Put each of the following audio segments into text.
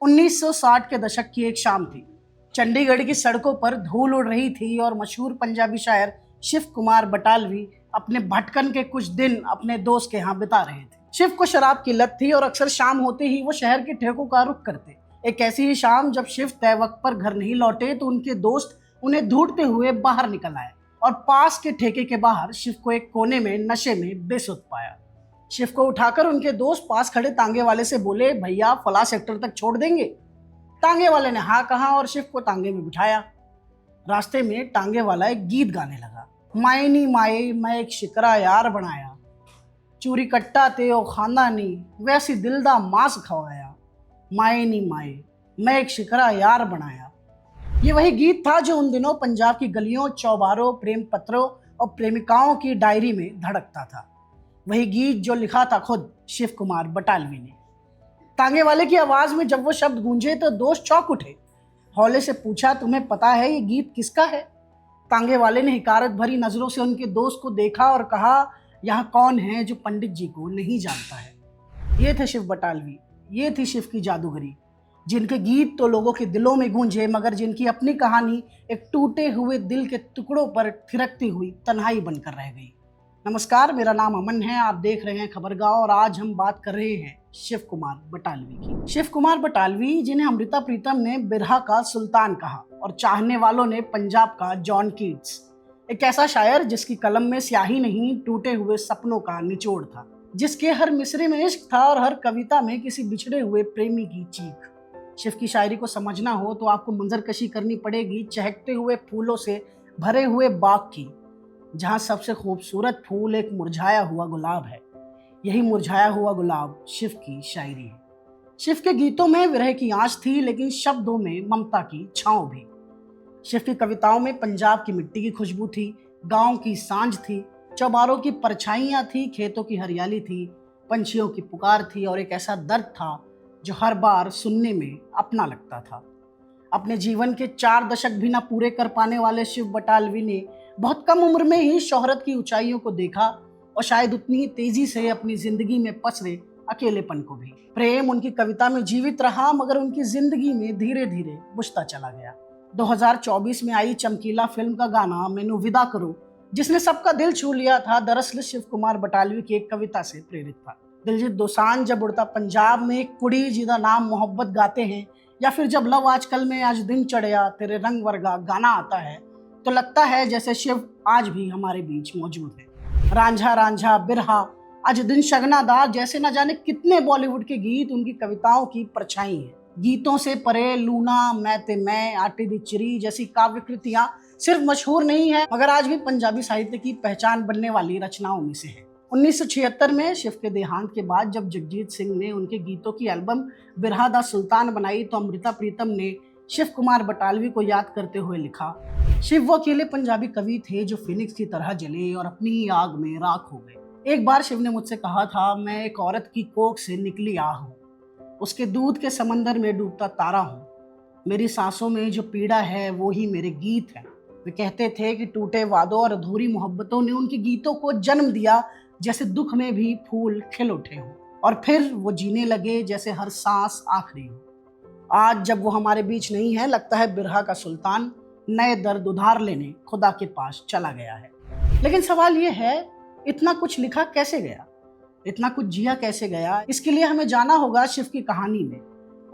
1960 के दशक की एक शाम थी। चंडीगढ़ की सड़कों पर धूल उड़ रही थी और मशहूर पंजाबी शायर शिव कुमार बटालवी अपने भटकन के कुछ दिन अपने दोस्त के यहाँ बिता रहे थे। शिव को शराब की लत थी और अक्सर शाम होते ही वो शहर के ठेकों का रुख करते। एक ऐसी ही शाम जब शिव तय वक्त पर घर नहीं लौटे तो उनके दोस्त उन्हें ढूंढते हुए बाहर निकल आए और पास के ठेके के बाहर शिव को एक कोने में नशे में बेसुध पाया। शिव को उठाकर उनके दोस्त पास खड़े तांगे वाले से बोले, भैया फला सेक्टर तक छोड़ देंगे? तांगे वाले ने हाँ कहा और शिव को तांगे में बिठाया। रास्ते में तांगे वाला एक गीत गाने लगा। माए नी माए मैं एक शिकरा यार बनाया, चूरी कट्टा ते ओ खाना नी वैसी दिल दा मांस खवाया। माए नी माए मैं एक शिकरा यार बनाया। ये वही गीत था जो उन दिनों पंजाब की गलियों, चौबारों, प्रेम पत्रों और प्रेमिकाओं की डायरी में धड़कता था। वही गीत जो लिखा था खुद शिव कुमार बटालवी ने। तांगे वाले की आवाज में जब वो शब्द गूंजे तो दोस्त चौंक उठे। हौले से पूछा, तुम्हें पता है ये गीत किसका है? तांगे वाले ने हिकारत भरी नजरों से उनके दोस्त को देखा और कहा, यहाँ कौन है जो पंडित जी को नहीं जानता है? ये थे शिव बटालवी, ये थी शिव की जादूगरी, जिनके गीत तो लोगों के दिलों में गूंजे मगर जिनकी अपनी कहानी एक टूटे हुए दिल के टुकड़ों पर थिरकती हुई तन्हाई बनकर रह गई। नमस्कार, मेरा नाम अमन है, आप देख रहे हैं खबरगांव और आज हम बात कर रहे हैं शिव कुमार बटालवी की। शिव कुमार बटालवी, जिन्हें अमृता प्रीतम ने बिरहा का सुल्तान कहा और चाहने वालों ने पंजाब का जॉन कीट्स, एक ऐसा शायर जिसकी कलम में स्याही नहीं टूटे हुए सपनों का निचोड़ था, जिसके हर मिसरे में इश्क था और हर कविता में किसी बिछड़े हुए प्रेमी की चीख। शिव की शायरी को समझना हो तो आपको मंजरकशी करनी पड़ेगी चहकते हुए फूलों से भरे हुए बाग की, जहाँ सबसे खूबसूरत फूल एक मुरझाया हुआ गुलाब है। यही मुरझाया हुआ गुलाब शिव की शायरी है। शिव के गीतों में विरह की आंच थी लेकिन शब्दों में ममता की छाँव भी। शिव की कविताओं में पंजाब की मिट्टी की खुशबू थी, गांव की सांझ थी, चौबारों की परछाइयाँ थी, खेतों की हरियाली थी, पंछियों की पुकार थी और एक ऐसा दर्द था जो हर बार सुनने में अपना लगता था। अपने जीवन के 4 दशक भी ना पूरे कर पाने वाले शिव बटालवी ने बहुत कम उम्र में ही शोहरत की ऊंचाइयों को देखा और शायद उतनी ही तेजी से अपनी जिंदगी में पसरे अकेलेपन को भी। प्रेम उनकी कविता में जीवित रहा मगर उनकी जिंदगी में धीरे धीरे बुझता चला गया। 2024 में आई चमकीला फिल्म का गाना मैनू विदा करो, जिसने सबका दिल छू लिया था, दरअसल शिव कुमार बटालवी की एक कविता से प्रेरित था। दिलजीत दोसांझ जब उड़ता पंजाब में एक कुड़ी जिदा नाम मोहब्बत गाते हैं, या फिर जब लव आजकल में आज दिन चढ़िया तेरे रंग वर्गा गाना आता है, तो लगता है जैसे शिव आज भी हमारे बीच मौजूद है। रांझा रांझा बिरहा आज दिन शगनादार जैसे न जाने कितने बॉलीवुड के गीत उनकी कविताओं की परछाई हैं। गीतों से परे लूना, मैं ते मैं, आटे दी चिरी जैसी काव्य कृतियां सिर्फ मशहूर नहीं है मगर आज भी पंजाबी साहित्य की पहचान बनने वाली रचनाओं में से है। 1976 में शिव के देहांत के बाद जब जगजीत सिंह ने उनके गीतों की एल्बम बिरहा दा सुल्तान बनाई तो अमृता प्रीतम ने शिव कुमार बटालवी को याद करते हुए लिखा, शिव वो अकेले पंजाबी कवि थे जो फिनिक्स की तरह जले और अपनी ही आग में राख हो गए। एक बार शिव ने मुझसे कहा था, मैं एक औरत की कोख से निकली आ हूँ, उसके दूध के समंदर में डूबता तारा हूँ, मेरी सांसों में जो पीड़ा है वो ही मेरे गीत है। वे कहते थे कि टूटे वादों और अधूरी मोहब्बतों ने उनके गीतों को जन्म दिया, जैसे दुख में भी फूल खिल उठे हों और फिर वो जीने लगे जैसे हर सांस आखिरी हो। आज जब वो हमारे बीच नहीं है, लगता है बिरहा का सुल्तान नए दर्द उधार लेने खुदा के पास चला गया है। लेकिन सवाल ये है, इतना कुछ लिखा कैसे गया, इतना कुछ जिया कैसे गया? इसके लिए हमें जाना होगा शिव की कहानी में,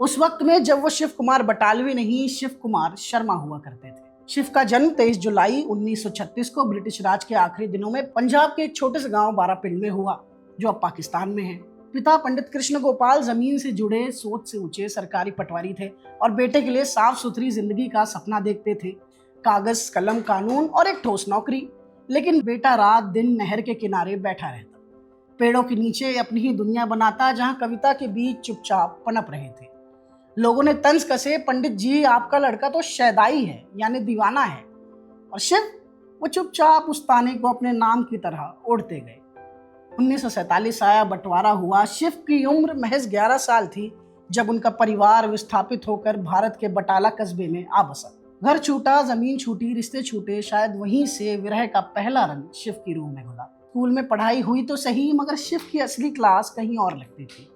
उस वक्त में जब वो शिव कुमार बटालवी नहीं शिव कुमार शर्मा हुआ करते थे। शिव का जन्म 23 जुलाई 1936 को ब्रिटिश राज के आखिरी दिनों में पंजाब के एक छोटे से गांव बारापिंड में हुआ, जो अब पाकिस्तान में है। पिता पंडित कृष्ण गोपाल जमीन से जुड़े सोच से ऊंचे सरकारी पटवारी थे और बेटे के लिए साफ सुथरी जिंदगी का सपना देखते थे, कागज कलम कानून और एक ठोस नौकरी। लेकिन बेटा रात दिन नहर के किनारे बैठा रहता, पेड़ों के नीचे अपनी ही दुनिया बनाता, जहाँ कविता के बीच चुपचाप पनप रहे थे। लोगों ने तंज कसे, पंडित जी आपका लड़का तो शैदाई है यानी दीवाना है, और शिव वो चुपचाप उस ताने को अपने नाम की तरह ओढ़ते गए। 1947 आया, बंटवारा हुआ। शिव की उम्र महज 11 साल थी जब उनका परिवार विस्थापित होकर भारत के बटाला कस्बे में आ बसा। घर छूटा, जमीन छूटी, रिश्ते छूटे, शायद वहीं से विरह का पहला रंग शिव की रूह में घुला। स्कूल में पढ़ाई हुई तो सही मगर शिव की असली क्लास कहीं और लगती थी।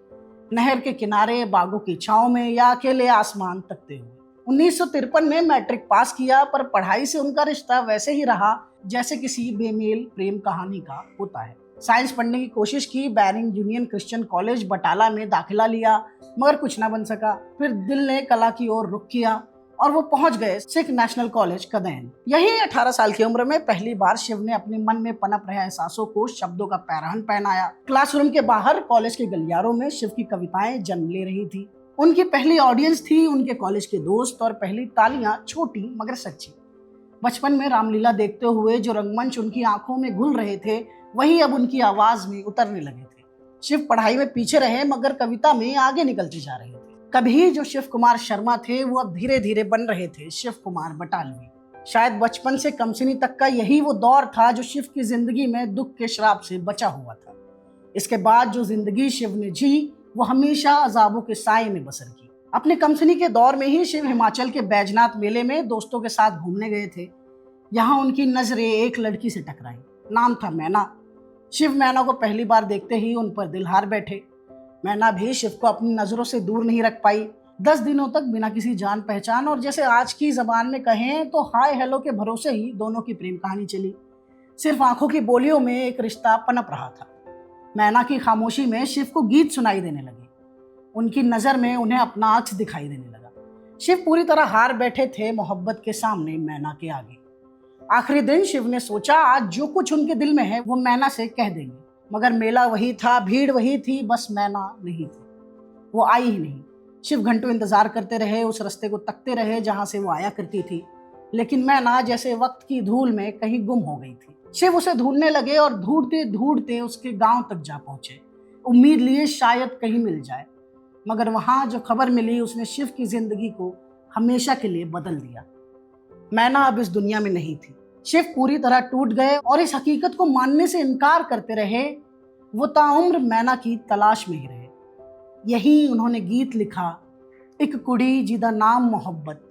नहर के किनारे, बागों की छांव में या अकेले आसमान तकते हुए। 1953 में मैट्रिक पास किया, पर पढ़ाई से उनका रिश्ता वैसे ही रहा जैसे किसी बेमेल प्रेम कहानी का होता है। साइंस पढ़ने की कोशिश की, bearing union Christian college Batala में दाखिला लिया, मगर कुछ ना बन सका। फिर दिल ने कला की ओर रुख किया और वो पहुंच गए सिख नेशनल कॉलेज कदैन। यही 18 साल की उम्र में पहली बार शिव ने अपने मन में पनप रहे एहसासों को शब्दों का पैरहन पहनाया। क्लासरूम के बाहर, कॉलेज के गलियारों में शिव की कविताएं जन्म ले रही थी। उनकी पहली ऑडियंस थी उनके कॉलेज के दोस्त, और पहली तालियां छोटी मगर सच्ची। बचपन में रामलीला देखते हुए जो रंगमंच उनकी आंखों में घुल रहे थे, वही अब उनकी आवाज में उतरने लगे थे। शिव पढ़ाई में पीछे रहे, मगर कविता में आगे निकलते जा रहे थे। कभी जो शिव कुमार शर्मा थे, वो अब धीरे धीरे बन रहे थे शिव कुमार बटालवी। शायद बचपन से कमसिनी तक का यही वो दौर था जो शिव की जिंदगी में दुख के श्राप से बचा हुआ था। इसके बाद जो जिंदगी शिव ने जी, वो हमेशा अजाबों के साए में बसर की। अपने कमसिनी के दौर में ही शिव हिमाचल के बैजनाथ मेले में दोस्तों के साथ घूमने गए थे। यहाँ उनकी नजरें एक लड़की से टकराई। नाम था मैना। शिव मैना को पहली बार देखते ही उन पर दिल हार बैठे। मैना भी शिव को अपनी नजरों से दूर नहीं रख पाई। 10 दिनों तक बिना किसी जान पहचान, और जैसे आज की जबान में कहें तो हाय हेलो के भरोसे ही दोनों की प्रेम कहानी चली। सिर्फ आंखों की बोलियों में एक रिश्ता पनप रहा था। मैना की खामोशी में शिव को गीत सुनाई देने लगे। उनकी नजर में उन्हें अपना अक्स दिखाई देने लगा। शिव पूरी तरह हार बैठे थे मोहब्बत के सामने, मैना के आगे। आखिरी दिन शिव ने सोचा आज जो कुछ उनके दिल में है वो मैना से कह देंगे, मगर मेला वही था, भीड़ वही थी, बस मैना नहीं थी। वो आई ही नहीं। शिव घंटों इंतजार करते रहे, उस रास्ते को तकते रहे जहां से वो आया करती थी, लेकिन मैना जैसे वक्त की धूल में कहीं गुम हो गई थी। शिव उसे ढूंढने लगे और ढूंढते ढूंढते उसके गांव तक जा पहुंचे, उम्मीद लिए शायद कहीं मिल जाए। मगर वहां जो खबर मिली उसने शिव की जिंदगी को हमेशा के लिए बदल दिया। मैना अब इस दुनिया में नहीं थी। शिव पूरी तरह टूट गए और इस हकीकत को मानने से इनकार करते रहे। वो ताउम्र मैना की तलाश में ही रहे। यही उन्होंने गीत लिखा, एक कुड़ी जिदा नाम मोहब्बत,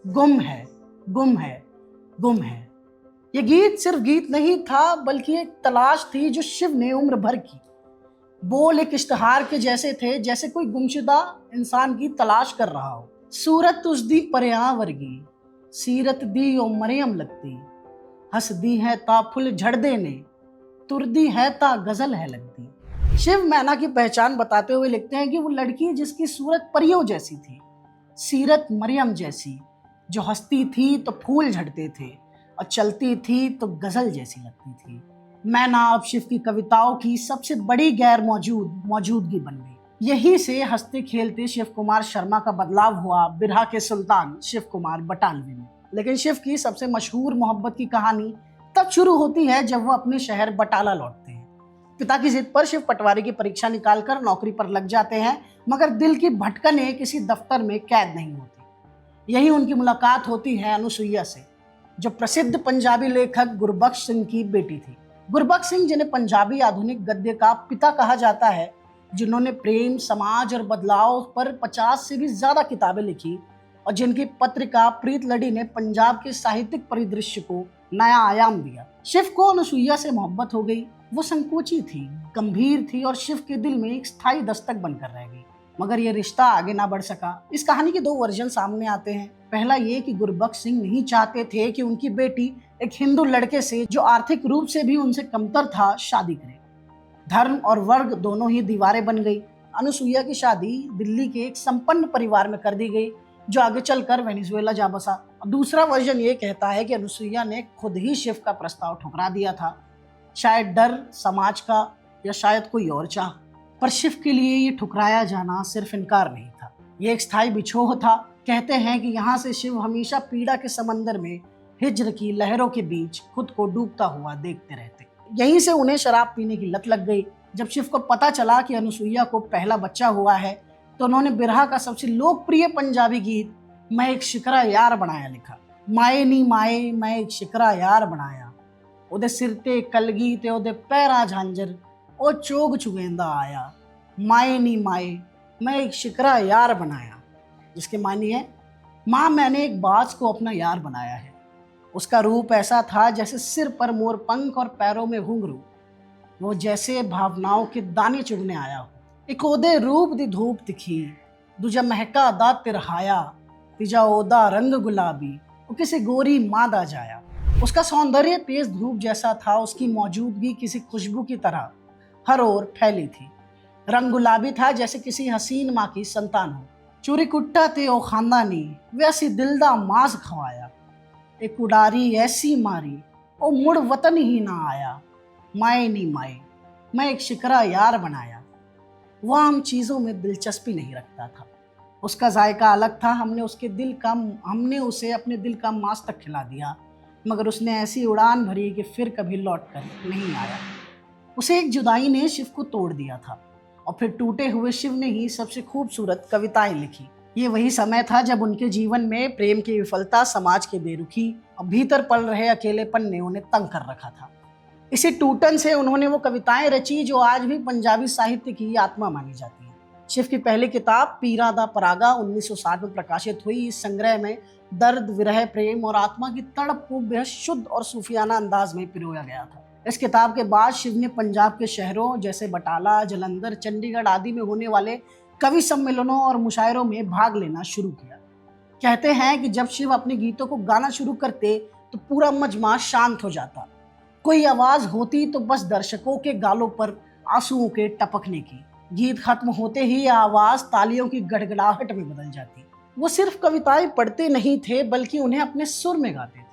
गुम है गुम है गुम है। ये गीत सिर्फ गीत नहीं था, बल्कि एक तलाश थी जो शिव ने उम्र भर की। बोल एक इश्तहार के जैसे थे, जैसे कोई गुमशुदा इंसान की तलाश कर रहा हो। सूरत उस दी परियां वर्गी, सीरत दी ओ मरियम लगती, हंस दी है ता फुल झड़ देने, तुरदी है ता गजल है लगती। शिव मैना की पहचान बताते हुए लिखते हैं कि वो लड़की जिसकी सूरत परियों जैसी थी, सीरत मरियम जैसी, जो हंसती थी तो फूल झड़ते थे और चलती थी तो गजल जैसी लगती थी। मैना अब शिव की कविताओं की सबसे बड़ी गैर मौजूदगी बन गई। यहीं से हंसते खेलते शिव कुमार शर्मा का बदलाव हुआ बिरहा के सुल्तान शिव कुमार बटालवी में। लेकिन शिव की सबसे मशहूर मोहब्बत की कहानी तब शुरू होती है जब वो अपने शहर बटाला लौटते हैं। पिता की जिद पर शिव पटवारी की परीक्षा निकालकर नौकरी पर लग जाते हैं, मगर दिल की भटकने किसी दफ्तर में कैद नहीं होती। यही उनकी मुलाकात होती है अनुसुईया से, जो प्रसिद्ध पंजाबी लेखक गुरबख्श सिंह की बेटी थी। गुरबख्श सिंह, जिन्हें पंजाबी आधुनिक गद्य का पिता कहा जाता है, जिन्होंने प्रेम, समाज और बदलाव पर 50 से भी ज्यादा किताबें लिखी, और जिनकी पत्रिका प्रीत लड़ी ने पंजाब के साहित्यिक परिदृश्य को नया आयाम दिया। शिव को अनुसुईया से मोहब्बत हो गई। वो संकोची थी, गंभीर थी और शिव के दिल में एक स्थायी दस्तक बनकर रह गई। मगर ये रिश्ता आगे ना बढ़ सका। इस कहानी के 2 वर्जन सामने आते हैं। पहला ये कि गुरबख्श सिंह नहीं चाहते थे कि उनकी बेटी एक हिंदू लड़के से, जो आर्थिक रूप से भी उनसे कमतर था, शादी करे। धर्म और वर्ग दोनों ही दीवारें बन गई। अनुसुईया की शादी दिल्ली के एक संपन्न परिवार में कर दी गई, जो आगे चलकर वेनेजुएला जा बसा। दूसरा वर्जन ये कहता है कि अनुसुईया ने खुद ही शिव का प्रस्ताव ठुकरा दिया था, शायद डर समाज का या शायद कोई और चाह। पर शिव के लिए ये ठुकराया जाना सिर्फ इनकार नहीं था, ये एक स्थायी बिछोह था। कहते हैं कि यहाँ से शिव हमेशा पीड़ा के समंदर में हिज्र की लहरों के बीच खुद को डूबता हुआ देखते रहते। यहीं से उन्हें शराब पीने की लत लग गई। जब शिव को पता चला कि अनुसुईया को पहला बच्चा हुआ है, तो उन्होंने बिरहा का सबसे लोकप्रिय पंजाबी गीत मैं एक शिकरा यार बनाया लिखा। माए नी माए मैं एक शिकरा यार बनाया, ओदे सिर ते कलगी ते ओदे पैरा झांझर, ओ चोग चुगेंदा आया। माए नी माए मैं एक शिकरा यार बनाया, जिसके मानी है, माँ मैंने एक बाज को अपना यार बनाया है। उसका रूप ऐसा था जैसे सिर पर मोर पंख और पैरों में घुंघरू, वो जैसे भावनाओं के दाने चुगने आया हो। एक ओदे रूप दी धूप दिखी, दूजा महका दा तिरहाया, तीजा ओदा रंग गुलाबी, वो किसी गोरी मादा जाया। उसका सौंदर्य तेज धूप जैसा था, उसकी मौजूदगी किसी खुशबू की तरह हर ओर फैली थी। रंग गुलाबी था जैसे किसी हसीन माँ की संतान हो। चूरी कुट्टा ते ओ खानदानी, वैसी दिलदा मांस खवाया। एक उडारी ऐसी मारी, ओ मुड़ वतन ही ना आया। माए नी माए, मैं एक शिकरा यार बनाया। वह आम चीज़ों में दिलचस्पी नहीं रखता था। उसका जायका अलग था। हमने उसे अपने दिल का मांस तक खिला दिया, मगर उसने ऐसी उड़ान भरी कि फिर कभी लौट कर नहीं आया। उसे एक जुदाई ने शिव को तोड़ दिया था, और फिर टूटे हुए शिव ने ही सबसे खूबसूरत कविताएं लिखी। ये वही समय था जब उनके जीवन में प्रेम की विफलता, समाज की बेरुखी और भीतर पल रहे अकेलेपन ने उन्हें तंग कर रखा था। इसी टूटन से उन्होंने वो कविताएं रची जो आज भी पंजाबी साहित्य की आत्मा मानी जाती है। शिव की पहली किताब पीरा दा परागा 1960 में प्रकाशित हुई। इस संग्रह में दर्द, विरह, प्रेम और आत्मा की तड़प को बेहद शुद्ध और सूफियाना अंदाज में पिरोया गया था। इस किताब के बाद शिव ने पंजाब के शहरों जैसे बटाला, जलंधर, चंडीगढ़ आदि में होने वाले कवि सम्मेलनों और मुशायरों में भाग लेना शुरू किया। कहते हैं कि जब शिव अपने गीतों को गाना शुरू करते तो पूरा मजमा शांत हो जाता। कोई आवाज होती तो बस दर्शकों के गालों पर आंसुओं के टपकने की। गीत खत्म होते ही आवाज तालियों की गड़गड़ाहट में बदल जाती। वो सिर्फ कविताएं पढ़ते नहीं थे, बल्कि उन्हें अपने सुर में गाते थे।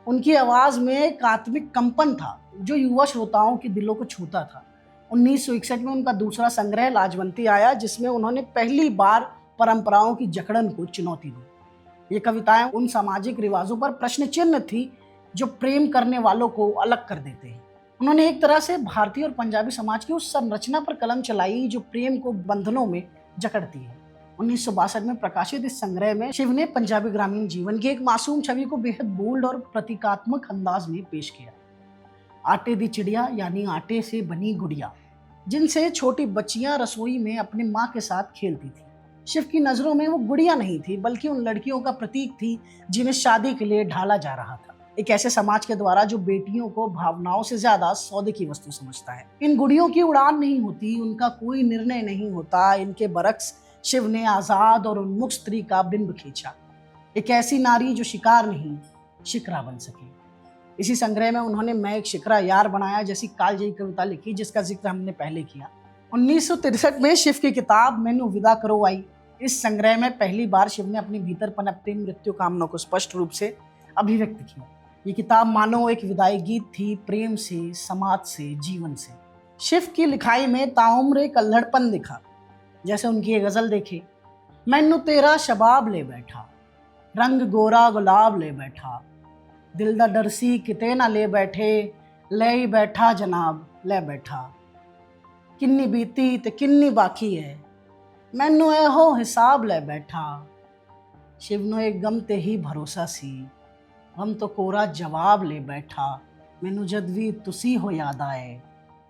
उनकी आवाज में एक आत्मिक कंपन था जो युवा श्रोताओं के दिलों को छूता था। 1961 में उनका दूसरा संग्रह लाजवंती आया, जिसमें उन्होंने पहली बार परंपराओं की जकड़न को चुनौती दी। ये कविताएं उन सामाजिक रिवाजों पर प्रश्न चिन्ह थी जो प्रेम करने वालों को अलग कर देते हैं। उन्होंने एक तरह से भारतीय और पंजाबी समाज की उस संरचना पर कलम चलाई जो प्रेम को बंधनों में जकड़ती है। 1962 में प्रकाशित इस संग्रह में शिव ने पंजाबी ग्रामीण जीवन की एक मासूम छवि को बेहद बोल्ड और प्रतीकात्मक अंदाज में पेश किया। आटे दी चिड़िया यानी आटे से बनी गुड़िया, जिनसे छोटी बच्चियां रसोई में अपने माँ के साथ खेलती थी। शिव की नजरों में वो गुड़िया नहीं थी, बल्कि उन लड़कियों का प्रतीक थी जिन्हें शादी के लिए ढाला जा रहा था। एक ऐसे समाज के द्वारा जो बेटियों को भावनाओं से ज्यादा सौदे की वस्तु समझता है। इन गुड़ियों की उड़ान नहीं होती, उनका कोई निर्णय नहीं होता। इनके बरक्स शिव ने आजाद और उन्मुख स्त्री का बिंब खींचा, एक ऐसी नारी जो शिकार नहीं शिकरा बन सके। इसी संग्रह में उन्होंने मैं एक शिकरा यार बनाया जैसी कालजयी कविता लिखी, जिसका जिक्र हमने पहले किया। 1963 में शिव की किताब मैनू विदा करो आई। इस संग्रह में पहली बार शिव ने अपने भीतर पनपती मृत्यु कामना को स्पष्ट रूप से अभिव्यक्त किया। ये किताब मानो एक विदाई गीत थी, प्रेम से, समाज से, जीवन से। शिव की लिखाई में ताउम्र एक अल्हड़पन दिखा। जैसे उनकी ये गजल देखे, मैनू तेरा शबाब ले बैठा, रंग गोरा गुलाब ले बैठा, दिल दा डरसी किते ना ले बैठे, ले ही बैठा जनाब ले बैठा, किन्नी बीती ते किन्नी बाकी है, मैनू एहो हिसाब ले बैठा। शिव नू एक गम ते ही भरोसा सी, गम तो कोरा जवाब ले बैठा, मैनू जद भी तुसी हो याद आए,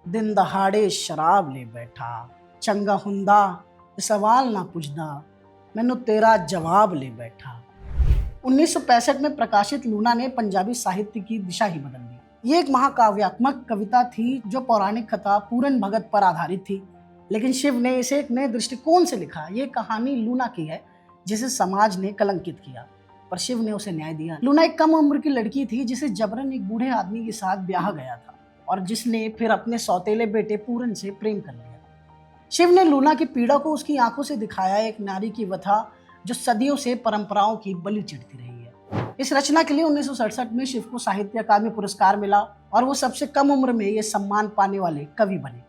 दिन दहाड़े शराब ले बैठा, चंगा हुंदा सवाल ना पुछदा, मैनू तेरा जवाब ले बैठा। 1965 में प्रकाशित लूना ने पंजाबी साहित्य की दिशा ही बदल दी। ये एक महाकाव्यात्मक कविता थी जो पौराणिक कथा पूरन भगत पर आधारित थी, लेकिन शिव ने इसे एक नए दृष्टिकोण से लिखा। ये कहानी लूना की है जिसे समाज ने कलंकित किया, पर शिव ने उसे न्याय दिया। लूना एक कम उम्र की लड़की थी जिसे जबरन एक बूढ़े आदमी के साथ ब्याह गया था और जिसने फिर अपने सौतेले बेटे पूरन से प्रेम कर लिया। शिव ने लूना की पीड़ा को उसकी आंखों से दिखाया, एक नारी की व्यथा जो सदियों से परंपराओं की बलि चढ़ती रही है। इस रचना के लिए 1967 में शिव को साहित्य अकादमी पुरस्कार मिला और वो सबसे कम उम्र में ये सम्मान पाने वाले कवि बने।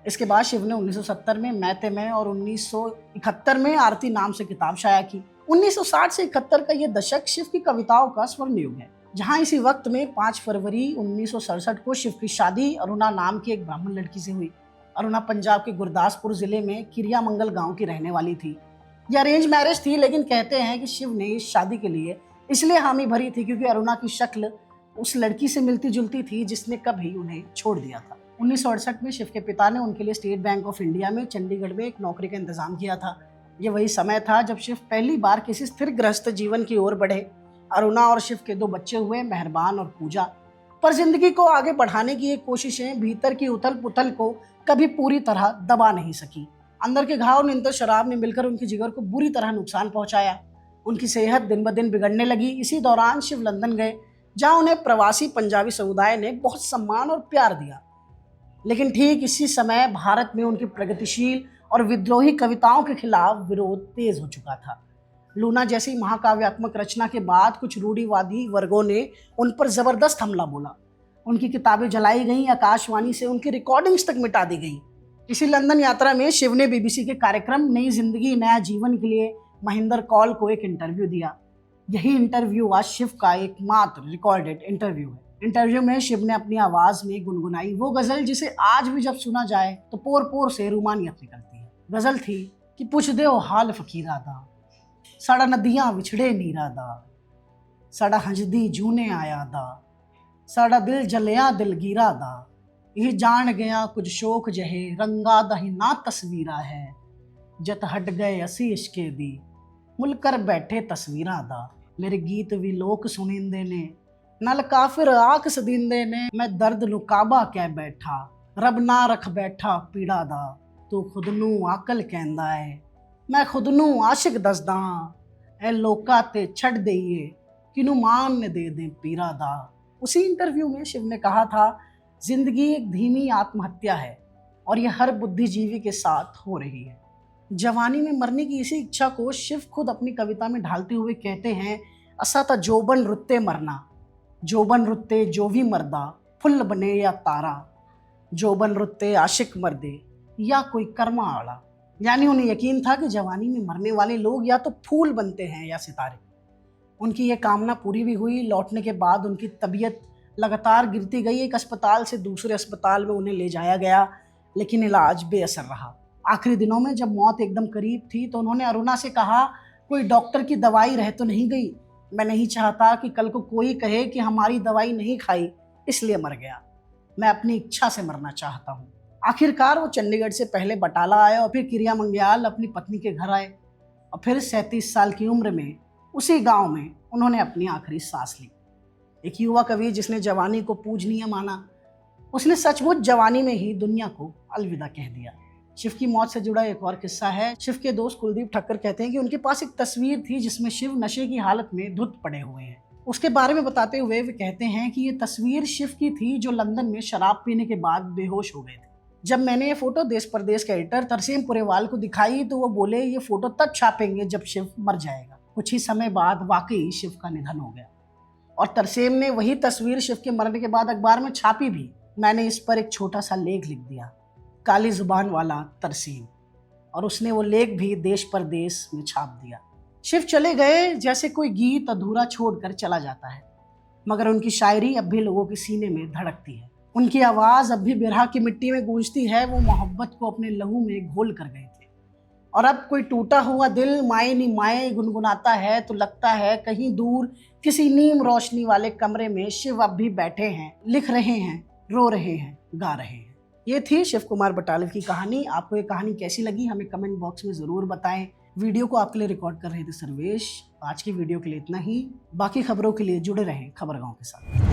इसके बाद शिव ने 1970 में मैते में और 1971 में आरती नाम से किताब शाया की। 1960 से 71 का ये दशक शिव की कविताओं का स्वर्ण युग है, जहाँ इसी वक्त में 5 फरवरी 1967 को शिव की शादी अरुणा नाम की एक ब्राह्मण लड़की से हुई। अरुणा पंजाब के गुरदासपुर जिले में किरिया मंगल गांव की रहने वाली थी। यह अरेंज मैरिज थी, लेकिन कहते हैं कि शिव ने इस शादी के लिए इसलिए हामी भरी थी क्योंकि अरुणा की शक्ल उस लड़की से मिलती जुलती थी जिसने कभी उन्हें छोड़ दिया था। 1968 में शिव के पिता ने उनके लिए स्टेट बैंक ऑफ इंडिया में चंडीगढ़ में एक नौकरी का इंतजाम किया था। ये वही समय था जब शिव पहली बार किसी स्थिर गृहस्थ जीवन की ओर बढ़े। अरुणा और शिव के 2 बच्चे हुए, मेहरबान और पूजा। पर जिंदगी को आगे बढ़ाने की ये कोशिशें भीतर की उथल पुथल को कभी पूरी तरह दबा नहीं सकी। अंदर के घाव ने तो शराब ने मिलकर उनके जिगर को बुरी तरह नुकसान पहुंचाया। उनकी सेहत दिन ब दिन बिगड़ने लगी। इसी दौरान शिव लंदन गए, जहां उन्हें प्रवासी पंजाबी समुदाय ने बहुत सम्मान और प्यार दिया। लेकिन ठीक इसी समय भारत में उनकी प्रगतिशील और विद्रोही कविताओं के खिलाफ विरोध तेज हो चुका था। लूना जैसी महाकाव्यात्मक रचना के बाद कुछ रूढ़िवादी वर्गों ने उन पर जबरदस्त हमला बोला। उनकी किताबें जलाई गईं, आकाशवाणी से उनकी रिकॉर्डिंग्स तक मिटा दी गई। इसी लंदन यात्रा में शिव ने बीबीसी के कार्यक्रम नई जिंदगी नया जीवन के लिए महेंद्र कौल को एक इंटरव्यू दिया। यही इंटरव्यू आज शिव का एकमात्र रिकॉर्डेड इंटरव्यू है। इंटरव्यू में शिव ने अपनी आवाज में गुनगुनाई वो गजल जिसे आज भी जब सुना जाए तो पोर पोर से रूमानियत निकलती है। गजल थी कि पुछ दे ओ हाल फकीरा दा, साड़ा नदियां विछड़े नीरा दा, साड़ा हंजदी जूने आया दा, साड़ा दिल जलिया दिलगीरा दा, यह जान गया कुछ शोक जहे रंगा दा ही ना तस्वीरा है, जत हट गए असी इश्के दी मुल कर बैठे तस्वीरा दा। मेरे गीत भी लोक सुनिंदे ने, नल काफिर आख सदिंदे ने, मैं दर्द नु काबा कह बैठा, रब ना रख बैठा पीड़ा दा, तू खुद नू आकल कहंदा है, मैं खुद नू आशिक दसदा ऐ लोका ते छड़ देइए किनू मान ने दे दे पीरा दा। उसी इंटरव्यू में शिव ने कहा था, जिंदगी एक धीमी आत्महत्या है और यह हर बुद्धिजीवी के साथ हो रही है। जवानी में मरने की इसी इच्छा को शिव खुद अपनी कविता में ढालते हुए कहते हैं, असा ता जोबन रुत्ते मरना, जोबन रुत्ते जो भी मर्दा, फुल बने या तारा, जोबन रुत्ते आशिक मर्दे या कोई कर्मा आड़ा। यानी उन्हें यकीन था कि जवानी में मरने वाले लोग या तो फूल बनते हैं या सितारे। उनकी यह कामना पूरी भी हुई। लौटने के बाद उनकी तबीयत लगातार गिरती गई। एक अस्पताल से दूसरे अस्पताल में उन्हें ले जाया गया, लेकिन इलाज बेअसर रहा। आखिरी दिनों में जब मौत एकदम करीब थी तो उन्होंने अरुणा से कहा, कोई डॉक्टर की दवाई रह तो नहीं गई? मैं नहीं चाहता कि कल को कोई कहे कि हमारी दवाई नहीं खाई इसलिए मर गया। मैं अपनी इच्छा से मरना चाहता हूँ। आखिरकार वो चंडीगढ़ से पहले बटाला आए और फिर किरिया मंग्याल अपनी पत्नी के घर आए और फिर 37 साल की उम्र में उसी गांव में उन्होंने अपनी आखिरी सांस ली। एक युवा कवि जिसने जवानी को पूजनीय माना, उसने सचमुच जवानी में ही दुनिया को अलविदा कह दिया। शिव की मौत से जुड़ा एक और किस्सा है। शिव के दोस्त कुलदीप ठक्कर कहते हैं कि उनके पास एक तस्वीर थी जिसमें शिव नशे की हालत में धुत पड़े हुए हैं। उसके बारे में बताते हुए वे कहते हैं कि ये तस्वीर शिव की थी जो लंदन में शराब पीने के बाद बेहोश हो गए थे। जब मैंने ये फोटो देश परदेश के एडिटर तरसेम पुरेवाल को दिखाई तो वो बोले, ये फोटो तब छापेंगे जब शिव मर जाएगा। कुछ ही समय बाद वाकई शिव का निधन हो गया और तरसेम ने वही तस्वीर शिव के मरने के बाद अखबार में छापी भी। मैंने इस पर एक छोटा सा लेख लिख दिया, काली जुबान वाला तरसेम, और उसने वो लेख भी देश परदेश में छाप दिया। शिव चले गए जैसे कोई गीत अधूरा छोड़कर चला जाता है, मगर उनकी शायरी अब भी लोगों के सीने में धड़कती है। उनकी आवाज़ अब भी बिरहा की मिट्टी में गूंजती है। वो मोहब्बत को अपने लहू में घोल कर गए थे और अब कोई टूटा हुआ दिल माए नी माए गुनगुनाता है तो लगता है कहीं दूर किसी नीम रोशनी वाले कमरे में शिव अब भी बैठे हैं, लिख रहे हैं, रो रहे हैं, गा रहे हैं। ये थी शिव कुमार बटालवी की कहानी। आपको ये कहानी कैसी लगी हमें कमेंट बॉक्स में ज़रूर बताएं। वीडियो को आपके लिए रिकॉर्ड कर रहे थे सर्वेश। आज की वीडियो के लिए इतना ही। बाकी खबरों के लिए जुड़े रहें खबरगांव के साथ।